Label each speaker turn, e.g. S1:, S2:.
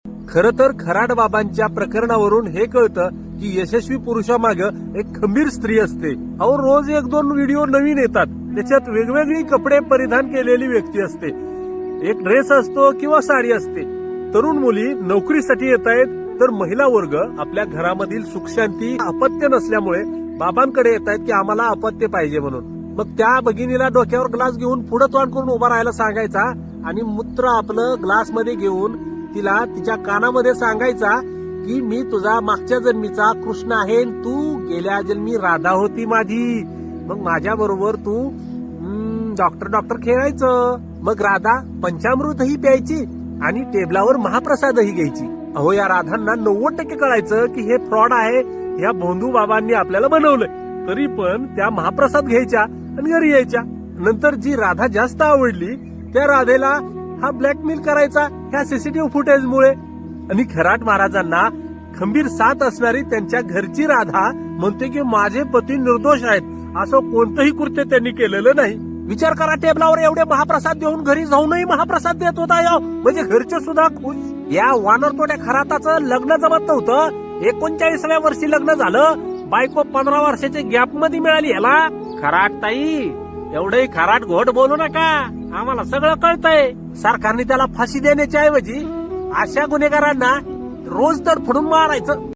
S1: खरं तर खराड बाबांच्या प्रकरणावरून हे कळतं की यशस्वी पुरुषामागे एक खंबीर स्त्री असते. अहो रोज एक दोन व्हिडिओ नवीन येतात, त्याच्यात वेगवेगळी कपडे परिधान केलेली व्यक्ती असते. एक ड्रेस असतो किंवा साडी असते. तरुण मुली नोकरीसाठी येत आहेत, तर महिला वर्ग आपल्या घरामधील सुखशांती अपत्य नसल्यामुळे बाबांकडे येत आहेत की आम्हाला अपत्य पाहिजे म्हणून. मग त्या भगिनीला डोक्यावर ग्लास घेऊन पुढे तोंड करून उभा राहायला सांगायचा आणि मूत्र आपलं ग्लास मध्ये घेऊन तिला तिच्या कानामध्ये सांगायचा की मी तुझा मागच्या जन्मीचा कृष्ण आहे, तू गेल्या जन्मी राधा होती माझी. मग माझ्या बरोबर तू डॉक्टर खेळायचं. मग राधा पंचामृतही प्यायची आणि टेबलावर महाप्रसादही घ्यायची. अहो या राधांना 90% कळायचं की हे फ्रॉड आहे, या भोंदू बाबांनी आपल्याला बनवलंय. तरी पण त्या महाप्रसाद घ्यायच्या आणि घरी यायच्या. नंतर जी राधा जास्त आवडली त्या राधेला हा ब्लॅकमेल करायचा ह्या सीसीटीव्ही फुटेजमुळे. आणि खराट महाराजांना खंबीर साथ असणारी त्यांच्या घरची राधा म्हणते की माझे पती निर्दोष आहेत, असं कोणतंही कृत्य त्यांनी केलेलं नाही. विचार करा, टेबलावर एवढे महाप्रसाद देऊन घरी जाऊनही महाप्रसाद देत होता. म्हणजे घरचे सुद्धा खुश. या वानरतोड्या खराताचं लग्न जमत नव्हतं. 39व्या वर्षी लग्न झालं, बायको 15 वर्षाच्या गॅप मध्ये मिळाली याला. खराट ताई एवढंही खराट घोट बोलू नका, आम्हाला सगळं कळतंय. सरकारने त्याला फाशी देण्याच्या ऐवजी अशा गुन्हेगारांना रोज तडफडून मारायचं.